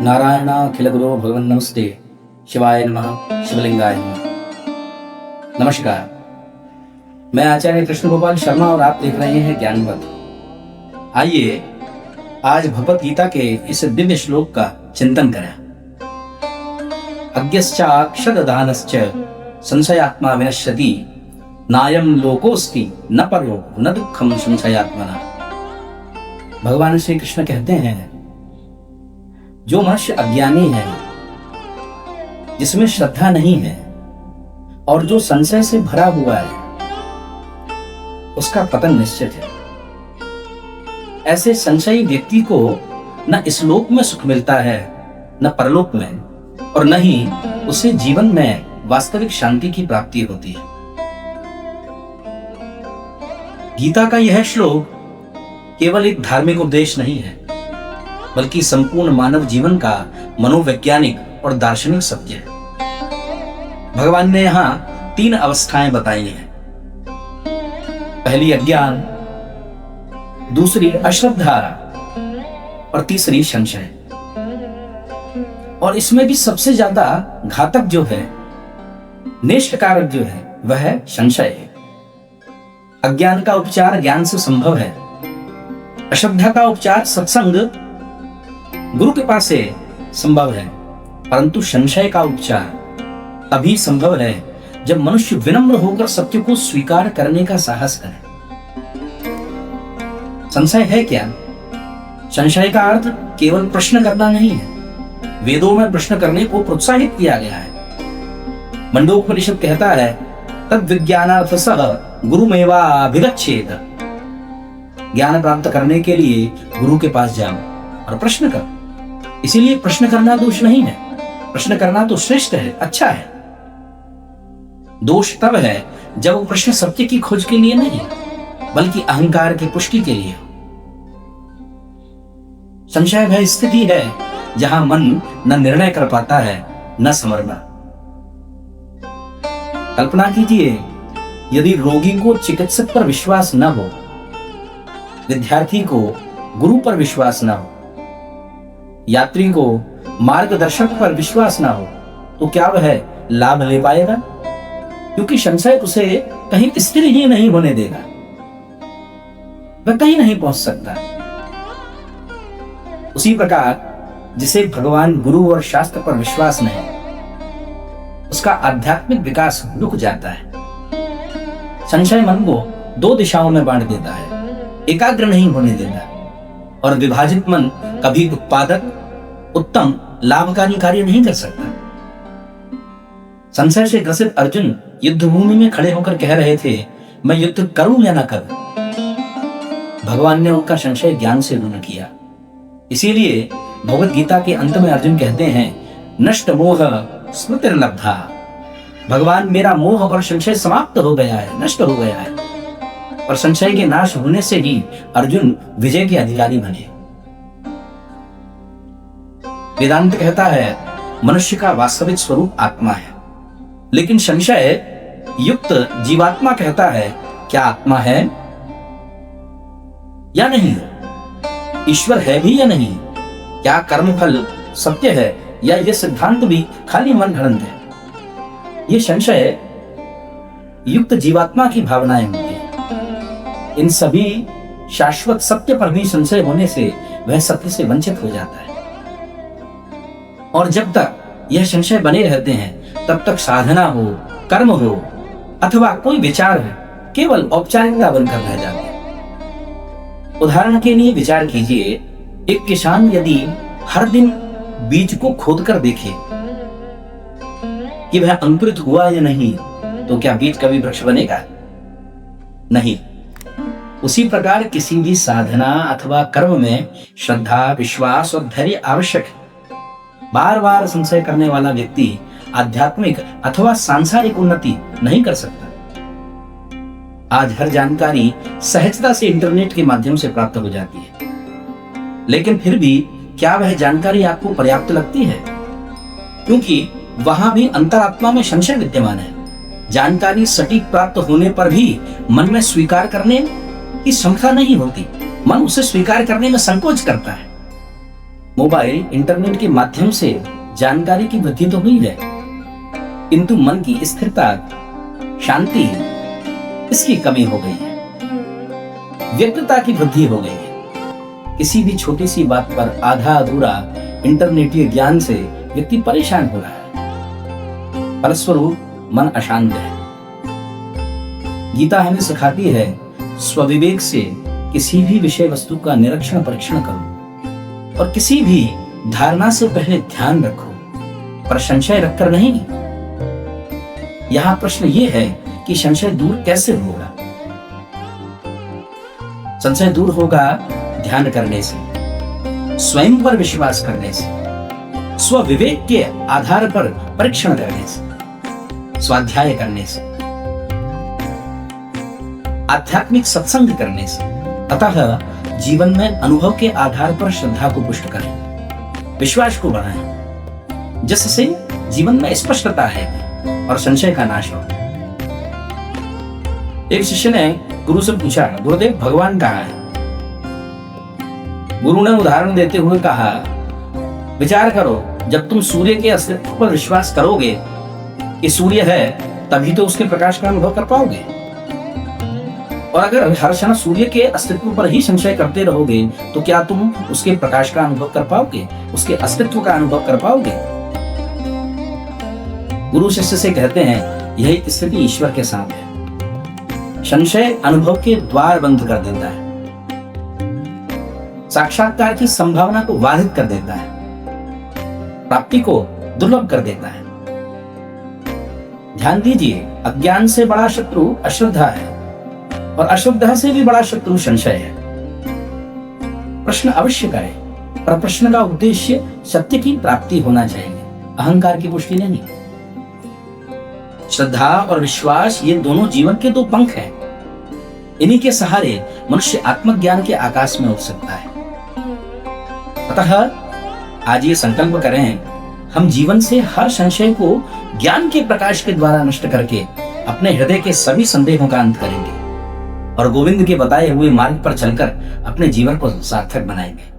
नारायणाखिलगुरो भगवन् नमस्ते शिवाय नमः शिवलिंगाय नमः। नमस्कार, मैं आचार्य कृष्ण गोपाल शर्मा और आप देख रहे हैं ज्ञानपथ। आइए आज भगवत गीता के इस दिव्य श्लोक का चिंतन करें। अज्ञश्चाक्षरदानश्च संशयात्मा विनश्यति नायं लोकोऽस्ति न परो न दुःखं संशयात्मना। भगवान श्री कृष्ण कहते हैं, जो मनुष्य अज्ञानी है, जिसमें श्रद्धा नहीं है और जो संशय से भरा हुआ है, उसका पतन निश्चित है। ऐसे संशयी व्यक्ति को न इस लोक में सुख मिलता है न परलोक में, और न ही उसे जीवन में वास्तविक शांति की प्राप्ति होती है। गीता का यह श्लोक केवल एक धार्मिक उपदेश नहीं है, बल्कि संपूर्ण मानव जीवन का मनोवैज्ञानिक और दार्शनिक सत्य है। भगवान ने यहां 3 अवस्थाएं बताई हैं। पहली अज्ञान, दूसरी अश्रद्धा और तीसरी संशय। और इसमें भी सबसे ज्यादा घातक जो है, नेष्टकारक जो है, वह है संशय। अज्ञान का उपचार ज्ञान से संभव है। अश्रद्धा का उपचार सत्संग गुरु के पास से संभव है, परंतु संशय का उपचार तभी संभव है जब मनुष्य विनम्र होकर सत्य को स्वीकार करने का साहस करे। संशय है क्या? संशय का अर्थ केवल प्रश्न करना नहीं है। वेदों में प्रश्न करने को प्रोत्साहित किया गया है। मंडोपनिषद कहता है, तद विज्ञानार्थ सह गुरुमेवाभिगच्छेत। ज्ञान प्राप्त करने के लिए गुरु के पास जाओ और प्रश्न करो। इसीलिए प्रश्न करना दोष नहीं है, प्रश्न करना तो श्रेष्ठ है, अच्छा है। दोष तब है जब वो प्रश्न सत्य की खोज के लिए नहीं, बल्कि अहंकार की पुष्टि के लिए हो। संशय वह स्थिति है जहां मन न निर्णय कर पाता है न समर्पण। कल्पना कीजिए, यदि रोगी को चिकित्सक पर विश्वास न हो, विद्यार्थी को गुरु पर विश्वास न हो, यात्री को मार्गदर्शक पर विश्वास ना हो, तो क्या वह लाभ ले पाएगा? क्योंकि संशय उसे कहीं स्थिर ही नहीं होने देगा, वह कहीं नहीं पहुंच सकता। उसी प्रकार जिसे भगवान गुरु और शास्त्र पर विश्वास नहीं, उसका आध्यात्मिक विकास रुक जाता है। संशय मन को 2 दिशाओं में बांट देता है, एकाग्र नहीं होने देता, और विभाजित मन कभी उत्पादक, उत्तम, लाभकारी कार्य नहीं कर सकता। संशय से ग्रसित अर्जुन युद्ध भूमि में खड़े होकर कह रहे थे, मैं युद्ध करूं या ना करूं। भगवान ने उनका संशय ज्ञान से दूर किया। इसीलिए भगवत गीता के अंत में अर्जुन कहते हैं, नष्ट मोह स्मृतिर्लब्धा। भगवान, मेरा मोह और संशय समाप्त हो गया है, नष्ट हो गया है। और संशय के नाश होने से ही अर्जुन विजय के अधिकारी बने। वेदांत कहता है, मनुष्य का वास्तविक स्वरूप आत्मा है, लेकिन संशय युक्त जीवात्मा कहता है, क्या आत्मा है या नहीं? ईश्वर है भी या नहीं? क्या कर्मफल सत्य है या यह सिद्धांत भी खाली मन घड़ंत है? ये संशय युक्त जीवात्मा की भावनाएं होती है। इन सभी शाश्वत सत्य पर भी संशय होने से वह सत्य से वंचित हो जाता है। और जब तक यह संशय बने रहते हैं, तब तक साधना हो, कर्म हो अथवा कोई विचार हो, केवल औपचारिकता बनकर रह जाते हैं। उदाहरण के लिए विचार कीजिए, एक किसान यदि हर दिन बीज को खोदकर देखे कि वह अंकुरित हुआ या नहीं, तो क्या बीज कभी वृक्ष बनेगा? नहीं। उसी प्रकार किसी भी साधना अथवा कर्म में श्रद्धा, विश्वास और धैर्य आवश्यक है। बार बार संशय करने वाला व्यक्ति आध्यात्मिक अथवा सांसारिक उन्नति नहीं कर सकता। आज हर जानकारी सहजता से इंटरनेट के माध्यम से प्राप्त हो जाती है, लेकिन फिर भी क्या वह जानकारी आपको पर्याप्त लगती है? क्योंकि वहां भी अंतरात्मा में संशय विद्यमान है। जानकारी सटीक प्राप्त होने पर भी मन में स्वीकार करने की क्षमता नहीं होती। मन उसे स्वीकार करने में संकोच करता है। मोबाइल इंटरनेट के माध्यम से जानकारी की वृद्धि तो हुई है, किंतु मन की स्थिरता, शांति, इसकी कमी हो गई है। व्यक्तिता की वृद्धि हो गई है। किसी भी छोटी सी बात पर आधा अधूरा इंटरनेटीय ज्ञान से व्यक्ति परेशान हो रहा है। फलस्वरूप मन अशांत है। गीता हमें सिखाती है, स्वविवेक से किसी भी विषय वस्तु का निरीक्षण परीक्षण करो और किसी भी धारणा से पहले ध्यान रखो, पर संशय रखकर नहीं। यहां प्रश्न यह है कि संशय दूर कैसे होगा? संशय दूर होगा ध्यान करने से, स्वयं पर विश्वास करने से, स्वविवेक के आधार पर परीक्षण करने से, स्वाध्याय करने से, आध्यात्मिक सत्संग करने से। अतः जीवन में अनुभव के आधार पर श्रद्धा को पुष्ट करें, विश्वास को बढ़ाएं, जिससे जीवन में स्पष्टता है और संशय का नाश हो। एक शिष्य ने गुरु से पूछा, गुरुदेव भगवान कहाँ है? गुरु ने उदाहरण देते हुए कहा, विचार करो, जब तुम सूर्य के अस्तित्व पर विश्वास करोगे कि सूर्य है, तभी तो उसके प्रकाश का अनुभव कर पाओगे। और अगर हर क्षण सूर्य के अस्तित्व पर ही संशय करते रहोगे तो क्या तुम उसके प्रकाश का अनुभव कर पाओगे, उसके अस्तित्व का अनुभव कर पाओगे? गुरु शिष्य से कहते हैं, यही स्थिति ईश्वर के साथ है। संशय अनुभव के द्वार बंद कर देता है, साक्षात्कार की संभावना को बाधित कर देता है, प्राप्ति को दुर्लभ कर देता है। ध्यान दीजिए, अज्ञान से बड़ा शत्रु अश्रद्धा है और अश्रद्धा से भी बड़ा शत्रु संशय है। प्रश्न अवश्य करें, पर प्रश्न का उद्देश्य सत्य की प्राप्ति होना चाहिए, अहंकार की पुष्टि नहीं। श्रद्धा और विश्वास ये दोनों जीवन के दो पंख हैं। इन्हीं के सहारे मनुष्य आत्मज्ञान के आकाश में उठ सकता है। अतः आज ये संकल्प करें, हम जीवन से हर संशय को ज्ञान के प्रकाश के द्वारा नष्ट करके अपने हृदय के सभी संदेहों का अंत करेंगे और गोविंद के बताए हुए मार्ग पर चलकर अपने जीवन को सार्थक बनाएंगे।